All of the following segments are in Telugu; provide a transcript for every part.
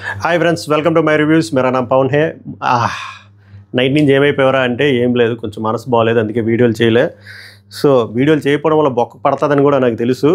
Hi friends welcome to my reviews मेरा नाम पवन है నైట్ నుంచి ఏమైపోయారా అంటే ఏం లేదు కొంచెం మనసు బాగలేదు అందుకే వీడియోలు చేయలే సో వీడియోలు చేయకపోవడం వల్ల బొక్క పడతదని కూడా నాకు తెలుసు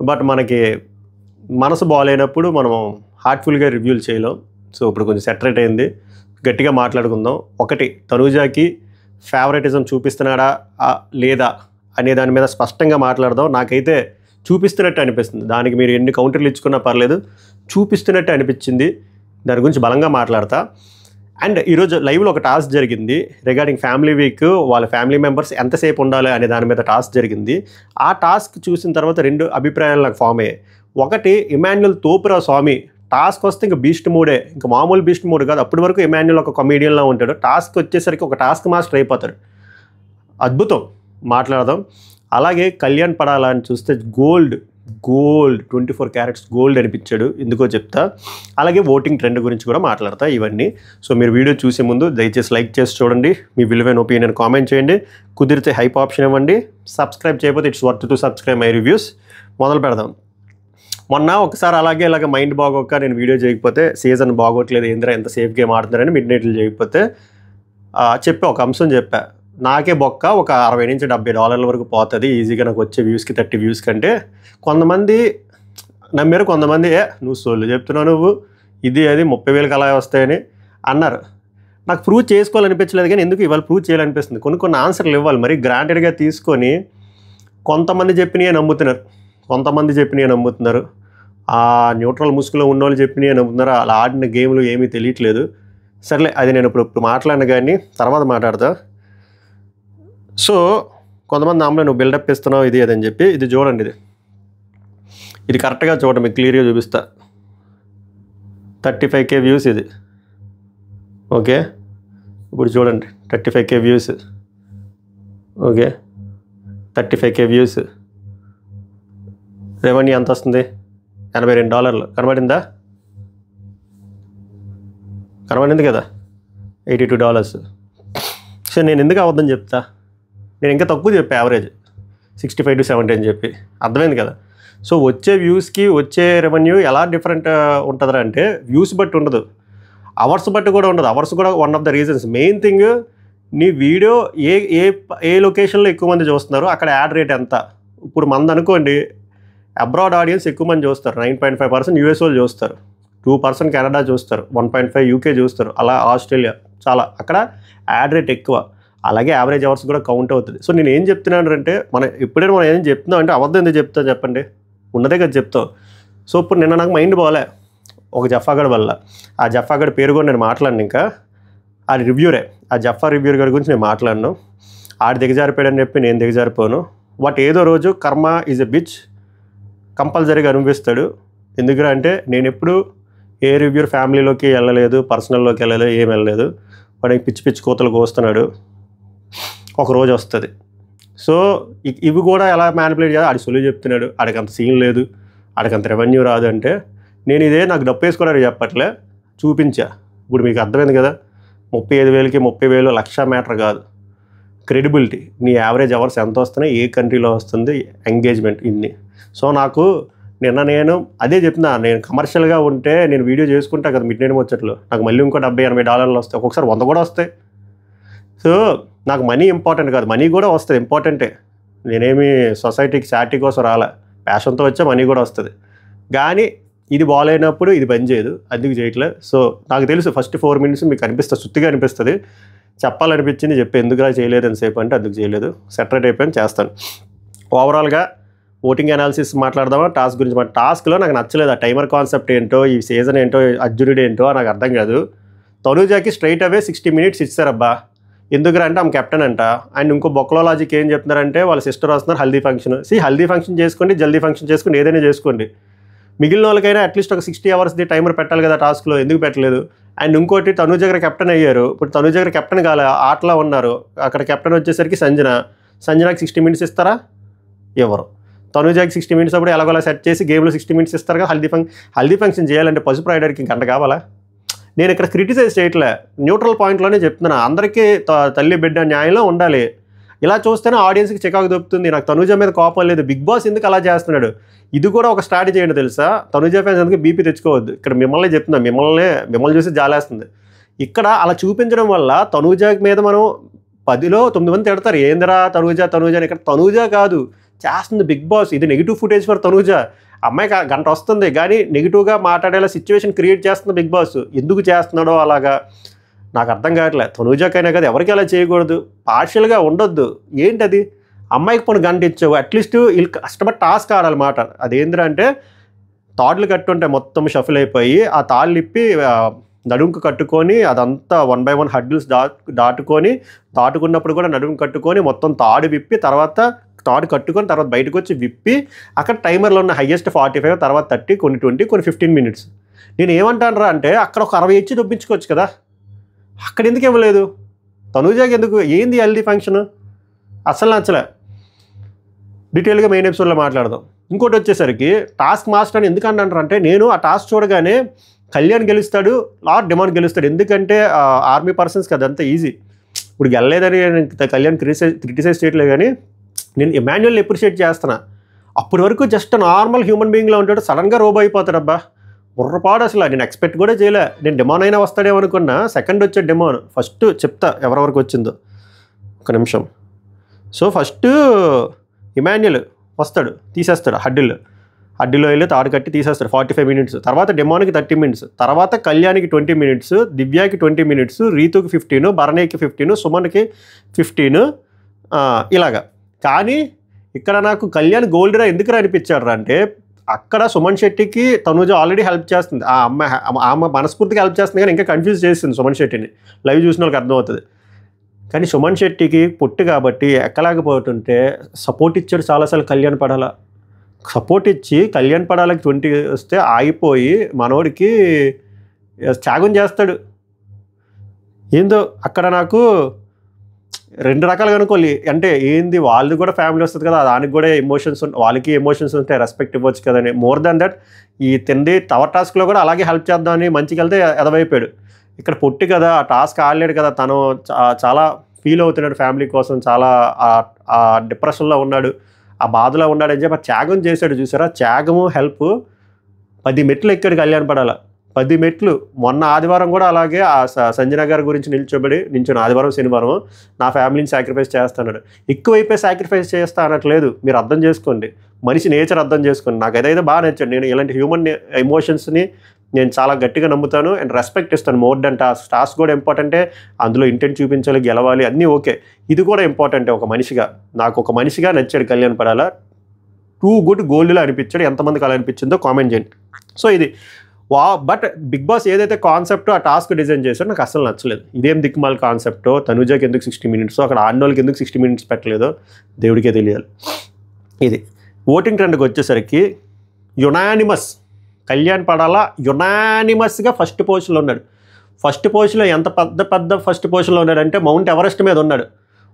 బట్ మనకి మనసు బాగలేనప్పుడు మనం హార్ట్ఫుల్గా రివ్యూలు చేయలేం సో ఇప్పుడు కొంచెం సెటరేట్ అయింది గట్టిగా మాట్లాడుకుందాం ఒకటి తనూజాకి ఫేవరెటిజం చూపిస్తున్నాడా లేదా అనే దాని మీద స్పష్టంగా మాట్లాడదాం నాకైతే చూపిస్తున్నట్టు అనిపిస్తుంది దానికి మీరు ఎన్ని కౌంటర్లు ఇచ్చుకున్నా పర్లేదు చూపిస్తున్నట్టు అనిపించింది దాని గురించి బలంగా మాట్లాడతా అండ్ ఈరోజు లైవ్లో ఒక టాస్క్ జరిగింది రిగార్డింగ్ ఫ్యామిలీ వీక్ వాళ్ళ ఫ్యామిలీ మెంబర్స్ ఎంతసేపు ఉండాలి అనే దాని మీద టాస్క్ జరిగింది ఆ టాస్క్ చూసిన తర్వాత రెండు అభిప్రాయాలు నాకు ఫామ్ అయ్యాయి ఒకటి ఇమాన్యుల్ తోపురా స్వామి టాస్క్ వస్తే ఇంకా బీస్ట్ మూడే ఇంకా మామూలు బీస్ట్ మూడు కాదు అప్పటి వరకు ఇమాన్యుల్ ఒక కమీడియన్లా ఉంటాడు టాస్క్ వచ్చేసరికి ఒక టాస్క్ మాస్టర్ అయిపోతాడు అద్భుతం మాట్లాడదాం అలాగే కళ్యాణ్ పడాలా అని చూస్తే గోల్డ్ 24 క్యారెట్స్ గోల్డ్ అనిపించాడు ఎందుకో చెప్తా అలాగే ఓటింగ్ ట్రెండ్ గురించి కూడా మాట్లాడతా ఇవన్నీ సో మీరు వీడియో చూసే ముందు దయచేసి లైక్ చేసి చూడండి మీ విలువైన ఒపీనియన్ కామెంట్ చేయండి కుదిరితే హైప్ ఆప్షన్ ఇవ్వండి సబ్స్క్రైబ్ చేయకపోతే it's worth to subscribe my reviews మొదలు పెడదాం మొన్న ఒకసారి అలాగే ఇలాగ మైండ్ బాగోక నేను వీడియో చేయకపోతే సీజన్ బాగోట్లేదు ఏంద్రా ఎంత సేఫ్ గేమ్ ఆడుతున్నారని మిడ్ నైట్లు చేయకపోతే చెప్పా ఒక అంశం చెప్పా నాకే బొక్క ఒక $60 నుంచి $70 వరకు పోతుంది ఈజీగా నాకు వచ్చే వ్యూస్కి 30 వ్యూస్ కంటే కొంతమంది నమ్మారు కొంతమంది నువ్వు సోళ్ళు చెప్తున్నావు నువ్వు ఇది అది 30,000 అలా వస్తాయని అన్నారు నాకు ప్రూవ్ చేసుకోవాలనిపించలేదు కానీ ఎందుకు ఇవాళ ప్రూవ్ చేయాలనిపిస్తుంది కొన్ని ఆన్సర్లు ఇవ్వాలి మరి గ్రాంటెడ్గా తీసుకొని కొంతమంది చెప్పినవి నమ్ముతున్నారు ఆ న్యూట్రల్ ముసుగులో ఉన్నోళ్ళు చెప్పినవి నమ్ముతున్నారు అలా ఆడిన గేమ్లు ఏమీ తెలియట్లేదు సర్లే అది నేను ఇప్పుడు మాట్లాడిన కానీ తర్వాత మాట్లాడతా సో కొంతమంది నామలో నువ్వు బిల్డప్ ఇస్తున్నావు ఇది అదని చెప్పి ఇది చూడండి ఇది కరెక్ట్గా చూడండి మీకు క్లియర్గా చూపిస్తా 35K వ్యూస్ ఇది ఓకే ఇప్పుడు చూడండి 35K views okay 35K views revenue ఎంత వస్తుంది $82 కనబడింది కదా $82 సో నేను ఎందుకు అవద్దని చెప్తా నేను ఇంకా తక్కువ చెప్పా యావరేజ్ 65 to 70 అని చెప్పి అర్థమైంది కదా సో వచ్చే వ్యూస్కి వచ్చే రెవెన్యూ ఎలా డిఫరెంట్ ఉంటుందా అంటే వ్యూస్ బట్టి ఉండదు అవర్స్ బట్టి కూడా ఉండదు అవర్స్ కూడా one of the reasons main thing నీ వీడియో ఏ లొకేషన్లో ఎక్కువ మంది చూస్తున్నారు అక్కడ యాడ్ రేట్ ఎంత ఇప్పుడు మంది అనుకోండి అబ్రాడ్ ఆడియన్స్ ఎక్కువ మంది చూస్తారు 9.5% యూఎస్ వాళ్ళు చూస్తారు 2% కెనడా చూస్తారు 1.5 యూకే చూస్తారు అలా ఆస్ట్రేలియా చాలా అక్కడ యాడ్ రేట్ ఎక్కువ అలాగే యావరేజ్ అవర్స్ కూడా కౌంట్ అవుతుంది సో నేను ఏం చెప్తున్నాను అంటే ఎప్పుడైనా మనం ఏం చెప్తున్నాం అంటే అబద్ధం ఎందుకు చెప్తా చెప్పండి ఉన్నదే కదా చెప్తాం సో ఇప్పుడు నిన్న నాకు మైండ్ బాగాలే ఒక జఫాగడ్ వల్ల ఆ జఫాగడ్ పేరు కూడా నేను మాట్లాడిను ఇంకా ఆ రివ్యూరే ఆ జఫా రివ్యూర్ గారి గురించి నేను మాట్లాడను ఆడి దిగజారిపోయాడని చెప్పి నేను దిగజారిపోను బట్ ఏదో రోజు కర్మ ఈజ్ ఎ బిచ్ కంపల్సరీగా అనిపిస్తాడు ఎందుకంటే అంటే నేను ఎప్పుడు ఏ రివ్యూర్ ఫ్యామిలీలోకి వెళ్ళలేదు పర్సనల్లోకి వెళ్ళలేదు ఏం వెళ్ళలేదు వాడికి పిచ్చి కోతలు కోస్తున్నాడు ఒక రోజు వస్తుంది సో ఇవి కూడా ఎలా మ్యానిపులేట్ చేయాలి ఆడి సొల్యూ చెప్తున్నాడు ఆడికి అంత సీన్ లేదు ఆడికి అంత రెవెన్యూ రాదు అంటే నేను ఇదే నాకు డబ్బు వేసుకోవడానికి చెప్పట్లే చూపించా ఇప్పుడు మీకు అర్థమైంది కదా 35,000కి 30,000 లక్ష మ్యాటర్ కాదు క్రెడిబిలిటీ నీ యావరేజ్ అవర్స్ ఎంత వస్తున్నాయి ఏ కంట్రీలో వస్తుంది ఎంగేజ్మెంట్ ఇన్ని సో నాకు నిన్న నేను అదే చెప్తున్నా నేను కమర్షియల్గా ఉంటే నేను వీడియో చేసుకుంటా కదా మిడ్ నైట్ ముచ్చట్లు నాకు మళ్ళీ ఇంకో $70-80 వస్తాయి ఒక్కొక్కసారి 100 కూడా వస్తాయి సో నాకు మనీ ఇంపార్టెంట్ కాదు మనీ కూడా వస్తుంది ఇంపార్టెంటే నేనేమి సొసైటీకి శాటిటీ కోసం రాలే ప్యాషన్తో వచ్చే మనీ కూడా వస్తుంది కానీ ఇది బాగాలేనప్పుడు ఇది పని చేయదు అందుకు చేయట్లేదు సో నాకు తెలుసు ఫస్ట్ 4 minutes మీకు అనిపిస్తుంది సుత్తిగా అనిపిస్తుంది చెప్పాలనిపించింది చెప్పి ఎందుకులా చేయలేదు ఎంతసేపు అంటే అందుకు చేయలేదు సెటరేట్ అయిపోయింది చేస్తాను ఓవరాల్గా ఓటింగ్ అనాలిసిస్ మాట్లాడదామా టాస్క్ గురించి టాస్క్లో నాకు నచ్చలేదు ఆ టైమర్ కాన్సెప్ట్ ఏంటో ఈ సీజన్ ఏంటో అర్జునుడు ఏంటో నాకు అర్థం కాదు తనూజాకి స్ట్రైట్ అవే 60 minutes ఇచ్చారబ్బా ఎందుకు అంటే ఆమె కెప్టెన్ అంట అండ్ ఇంకో బొక్కలో లాజిక్ ఏం చెప్తున్నారంటే వాళ్ళ సిస్టర్ వస్తున్నారు హల్దీ ఫంక్షన్ హల్దీ ఫంక్షన్ చేసుకోండి జల్దీ ఫంక్షన్ చేసుకోండి ఏదైనా చేసుకోండి మిగిలిన వాళ్ళకైనా అట్లీస్ట్ ఒక 60 hours టైమర్ పెట్టాలి కదా టాస్క్లో ఎందుకు పెట్టలేదు అండ్ ఇంకోటి తనూజ గారు కెప్టెన్ అయ్యారు ఇప్పుడు తనూజ గారు కెప్టెన్ కాలే ఆటలో ఉన్నారు అక్కడ కెప్టెన్ వచ్చేసరికి సంజనాకి 60 minutes ఇస్తారా ఎవరు తనూజాకి 60 minutes అప్పుడు ఎలాగోలా సెట్ చేసి గేమ్లో 60 minutes ఇస్తారు కదా హల్దీ ఫంక్షన్ చేయాలంటే పసుపు రైడర్కి గంట కావాలా నేను ఇక్కడ క్రిటిసైజ్ చేయట్లే న్యూట్రల్ పాయింట్లోనే చెప్తున్నా అందరికీ తల్లి బిడ్డ న్యాయంలో ఉండాలి ఇలా చూస్తేనే ఆడియన్స్కి చికాకు దొరుకుతుంది. నాకు తనుజ మీద కోపం లేదు, బిగ్ బాస్ ఎందుకు అలా చేస్తున్నాడు, ఇది కూడా ఒక స్ట్రాటజీ ఏంటో తెలుసా? తనుజ ఫ్యాన్స్ అందుకే బీపీ తెచ్చుకోవద్దు. ఇక్కడ మిమ్మల్ని చెప్తున్నా, మిమ్మల్ని చూసి జాలేస్తుంది. ఇక్కడ అలా చూపించడం వల్ల తనుజ మీద మనం 10లో 9 మంది తిడతారు, ఏందిరా తనుజ అని. ఇక్కడ తనుజ కాదు చేస్తుంది బిగ్ బాస్, ఇది నెగిటివ్ ఫుటేజ్ ఫర్ తనుజ. అమ్మాయికి గంట వస్తుంది కానీ నెగిటివ్గా మాట్లాడేలా సిచ్యువేషన్ క్రియేట్ చేస్తుంది బిగ్ బాస్. ఎందుకు చేస్తున్నాడో అలాగా నాకు అర్థం కావట్లేదు. తనుజకైనా కదా ఎవరికి అలా చేయకూడదు, పార్షియల్గా ఉండొద్దు. ఏంటది? అమ్మాయికి పోనీ గంట ఇచ్చావు, అట్లీస్ట్ వీళ్ళు కష్టపడి టాస్క్ ఆడాలన్నమాట. అదేంద్రా అంటే తాడులు కట్టుంటే మొత్తం షఫుల్ అయిపోయి ఆ తాళ్ళు ఇప్పి నడుముకు కట్టుకొని అదంతా 1 by 1 హడ్డిల్స్ దాటుకున్నప్పుడు కూడా నడుము కట్టుకొని మొత్తం తాడు విప్పి తర్వాత తాడు కట్టుకొని తర్వాత బయటకు వచ్చి విప్పి అక్కడ టైమర్లో ఉన్న హైయెస్ట్ 45, తర్వాత 30, కొన్ని 20, కొన్ని 15 minutes. నేను ఏమంటాను రా అంటే అక్కడ ఒక 60 ఇచ్చి దొప్పించుకోవచ్చు కదా, అక్కడ ఎందుకు ఇవ్వలేదు? తనుజాకి ఎందుకు? ఏంది హెల్దీ ఫంక్షన్? అసలు నచ్చలే. డీటెయిల్గా మెయిన్ ఎపిసోడ్లో మాట్లాడదాం. ఇంకోటి వచ్చేసరికి టాస్క్ మాస్టర్ అని ఎందుకు అంటారు అంటే, నేను ఆ టాస్క్ చూడగానే కళ్యాణ్ గెలుస్తాడు, లార్డ్ డిమాండ్ గెలుస్తాడు. ఎందుకంటే ఆర్మీ పర్సన్స్కి అదంతా ఈజీ. ఇప్పుడు గెలలేదని కళ్యాణ్ క్రిటిసైజ్ చేయట్లేదు, కానీ నేను ఎమాన్యుయల్ని అప్రిషియేట్ చేస్తున్నా. అప్పటి వరకు జస్ట్ నార్మల్ హ్యూమన్ బీయింగ్లో ఉంటాడు, సడన్గా రోబో అయిపోతాడు. అబ్బా బుర్రపాడు అసలు. నేను ఎక్స్పెక్ట్ కూడా చేయలే. నేను డిమాన్ అయినా వస్తాడేమో అనుకున్నా, సెకండ్ వచ్చే డిమాన్. ఫస్ట్ చెప్తా ఎవరెవరికి వచ్చిందో, ఒక నిమిషం. సో ఫస్ట్ ఎమాన్యుయల్ వస్తాడు, తీసేస్తాడు హడ్డీలో వెళ్ళి తాడు కట్టి తీసేస్తాడు 45 minutes. తర్వాత డెమోన్కి 30 minutes, తర్వాత కళ్యాణ్కి 20 minutes, దివ్యాకి 20 minutes, రీతుకి 15, భరణికి 15, సుమన్కి 15, ఇలాగా. కానీ ఇక్కడ నాకు కళ్యాణ్ గోల్డ్రా ఎందుకు అనిపించాడు అంటే, అక్కడ సుమన్ శెట్టికి తనుజ ఆల్రెడీ హెల్ప్ చేస్తుంది. ఆ అమ్మాయి మనస్ఫూర్తిగా హెల్ప్ చేస్తుంది, కానీ ఇంకా కన్ఫ్యూజ్ చేస్తుంది సుమన్ శెట్టిని. లైవ్ చూసిన వాళ్ళకి అర్థమవుతుంది. కానీ సుమన్ శెట్టికి పొట్టు కాబట్టి ఎక్కలేకపోతుంటే సపోర్ట్ ఇచ్చాడు చాలాసార్లు. కళ్యాణ్ పడాలా సపోర్ట్ ఇచ్చి కళ్యాణ్ పడాలకి 20 వస్తే ఆగిపోయి మనోడికి త్యాగం చేస్తాడు. ఏందో అక్కడ నాకు రెండు రకాలుగా అనుకోవాలి. అంటే ఏంది, వాళ్ళది కూడా ఫ్యామిలీ వస్తుంది కదా, దానికి కూడా ఎమోషన్స్ వాళ్ళకి ఎమోషన్స్ ఉంటాయి, రెస్పెక్ట్ ఇవ్వచ్చు కదని. మోర్ దాన్ దట్ ఈ తిండి టవర్ టాస్క్లో కూడా అలాగే హెల్ప్ చేద్దామని మంచిగా వెళ్తే ఎదవైపోయాడు. ఇక్కడ పొట్టి కదా, ఆ టాస్క్ ఆడలేడు కదా, తను చాలా ఫీల్ అవుతున్నాడు ఫ్యామిలీ కోసం, చాలా ఆ డిప్రెషన్లో ఉన్నాడు, ఆ బాధలో ఉన్నాడని చెప్పి త్యాగం చేశాడు. చూసారా, త్యాగము హెల్ప్. 10 మెట్లు ఎక్కాడు కళ్యాణ్ పడాల, 10 మెట్లు. మొన్న ఆదివారం కూడా అలాగే ఆ సంజన గారి గురించి నిల్చొని ఆదివారం శనివారం నా ఫ్యామిలీని సాక్రిఫైస్ చేస్తున్నాడు. ఎక్కువైపోయి సాక్రిఫైస్ చేస్తా అనట్లేదు, మీరు అర్థం చేసుకోండి, మనిషి నేచర్ అర్థం చేసుకోండి. నాకు ఏదైతే బాగా నచ్చాడు. నేను ఇలాంటి హ్యూమన్ ఎమోషన్స్ని నేను చాలా గట్టిగా నమ్ముతాను అండ్ రెస్పెక్ట్ ఇస్తాను. మోర్ దెన్ టాస్క్ కూడా ఇంపార్టెంటే, అందులో ఇంటెంట్ చూపించాలి, గెలవాలి, అన్నీ ఓకే. ఇది కూడా ఇంపార్టెంటే. ఒక మనిషిగా నాకు ఒక మనిషిగా నచ్చాడు కళ్యాణ్ పడాల. టూ గుడ్ గోల్డ్లా అనిపించాడు. ఎంతమందికి అలా అనిపించిందో కామెంట్ చేయండి. సో ఇది బట్ బిగ్ బాస్ ఏదైతే కాన్సెప్టో ఆ టాస్క్ డిజైన్ చేశారో నాకు అసలు నచ్చలేదు. ఇదేం దిక్కుమాల కాన్సెప్టో, తనుజాకి ఎందుకు 60 minutes, అక్కడ ఆడోళ్ళకి ఎందుకు 60 minutes పెట్టలేదో దేవుడికే తెలియాలి. ఇది ఓటింగ్ ట్రెండ్కి వచ్చేసరికి యునానిమస్ కళ్యాణ్ పడాలా యునానిమస్గా ఫస్ట్ పొజిషన్లో ఉన్నాడు. ఫస్ట్ పొజిషన్లో ఎంత పెద్ద ఫస్ట్ పొజిషన్లో ఉన్నాడంటే మౌంట్ ఎవరెస్ట్ మీద ఉన్నాడు.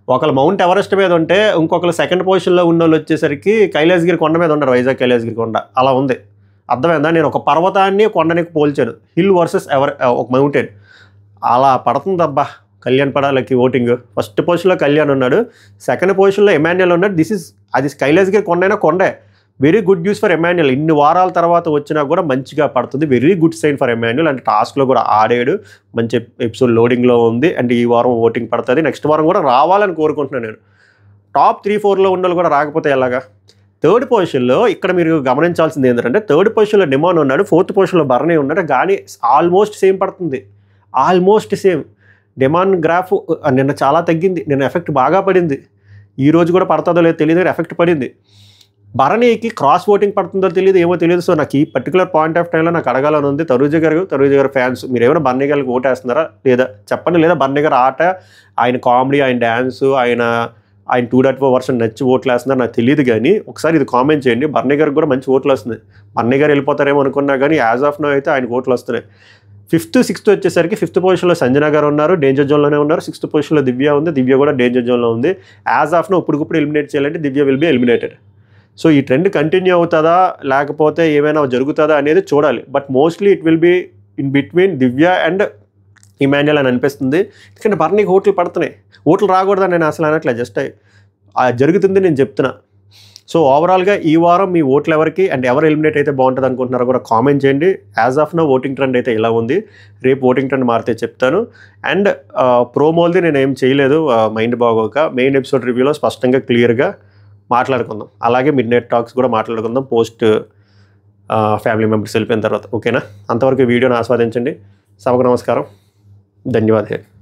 ఒకళ్ళు మౌంట్ ఎవరెస్ట్ మీద ఉంటే ఇంకొకరు సెకండ్ పొజిషన్లో ఉన్న వాళ్ళు వచ్చేసరికి కైలాసగిరి కొండ మీద ఉన్నారు, వైజాగ్ కైలాసగిరి కొండ. అలా ఉంది, అర్థమైందా? నేను ఒక పర్వతాన్ని కొండనికి పోల్చాను, హిల్ వర్సెస్ ఒక మౌంటైన్. అలా పడుతుందబ్బా కళ్యాణ్ పడాలకి ఓటింగ్. ఫస్ట్ పొజిషన్లో కళ్యాణ్ ఉన్నాడు, సెకండ్ పొజిషన్లో ఎమాన్యుయల్ ఉన్నాడు. అది కైలాసగిరి కొండైనా కొండే. Very good news for Emmanuel. ఇన్ని వారాల తర్వాత వచ్చినా కూడా మంచిగా పడుతుంది, very good sign for Emmanuel. అంటే టాస్క్లో కూడా ఆడాడు, మంచి ఎపిసోడ్ లోడింగ్లో ఉంది. అండ్ ఈ వారం ఓటింగ్ పడుతుంది, నెక్స్ట్ వారం కూడా రావాలని కోరుకుంటున్నాను నేను. టాప్ 3-4లో ఉన్న కూడా రాకపోతే ఎలాగా? థర్డ్ పొజిషన్లో ఇక్కడ మీరు గమనించాల్సింది ఏంటంటే, థర్డ్ పొజిషన్లో డిమాన్ ఉన్నాడు, ఫోర్త్ పొజిషన్లో భరణి ఉన్నాడు. కానీ ఆల్మోస్ట్ సేమ్ పడుతుంది, ఆల్మోస్ట్ సేమ్. డిమాన్ గ్రాఫ్ నిన్న చాలా తగ్గింది, నిన్న ఎఫెక్ట్ బాగా పడింది. ఈ రోజు కూడా పడుతుందో లేదో తెలియదు, ఎఫెక్ట్ పడింది. భరణికి క్రాస్ ఓటింగ్ పడుతుందో తెలియదు, ఏమో తెలియదు. సో నాకు ఈ పర్టికులర్ పాయింట్ ఆఫ్ టైంలో నాకు అడగాలని ఉంది. తనుజ గారు ఫ్యాన్స్ మీరు ఏమైనా భరణి గారికి ఓటేస్తున్నారా లేదా చెప్పండి. లేదా భరణి గారు ఆట, ఆయన కామెడీ, ఆయన డ్యాన్సు, ఆయన 2.4 వర్షన్ నచ్చి ఓట్లు వేస్తున్నారు నాకు తెలియదు. కానీ ఒకసారి ఇది కామెంట్ చేయండి. భరణి గారికి కూడా మంచి ఓట్లు వస్తున్నాయి. భరణి గారు వెళ్ళిపోతారేమో అనుకున్నా కానీ యాజ్ ఆఫ్ నో అయితే ఆయనకు ఓట్లు వస్తున్నాయి. 5th, 6th వచ్చేసరికి 5th పొజిషన్లో సంజన గారు ఉన్నారు, డేంజర్ జోన్లోనే ఉన్నారు. 6th పొజిషన్లో దివ్య ఉంది, దివ్య కూడా డేంజర్ జోన్లో ఉంది. యాజ్ ఆఫ్ నో ఇప్పుడు ఎలిమినేట్ చేయాలంటే దివ్య విల్ బి ఎలిమినేటెడ్. సో ఈ ట్రెండ్ కంటిన్యూ అవుతుందా లేకపోతే ఏమైనా జరుగుతుందా అనేది చూడాలి. But mostly it will be in between Divya and Emmanuel అని అనిపిస్తుంది. ఎందుకంటే భరణికి ఓట్లు పడుతున్నాయి, ఓట్లు రాకూడదని నేను అసలు అనట్లేదు. జస్ట్ జరుగుతుంది నేను చెప్తున్నా. సో ఓవరాల్గా ఈ వారం మీ ఓట్లు ఎవరికి అండ్ ఎవరు ఎలిమినేట్ అయితే బాగుంటుంది అనుకుంటున్నారో కూడా కామెంట్ చేయండి. As of now voting trend అయితే ఇలా ఉంది. రేపు ఓటింగ్ ట్రెండ్ మారితే చెప్తాను. అండ్ ప్రోమోల్ది నేను ఏం చేయలేదు మైండ్ బాగోక. మెయిన్ ఎపిసోడ్ రివ్యూలో స్పష్టంగా క్లియర్గా మాట్లాడుకుందాం. అలాగే మిడ్ నైట్ టాక్స్ కూడా మాట్లాడుకుందాం పోస్ట్ ఫ్యామిలీ మెంబర్స్ వెళ్ళిపోయిన తర్వాత. ఓకేనా? అంతవరకు వీడియోని ఆస్వాదించండి. సభకు నమస్కారం. ధన్యవాదాలు.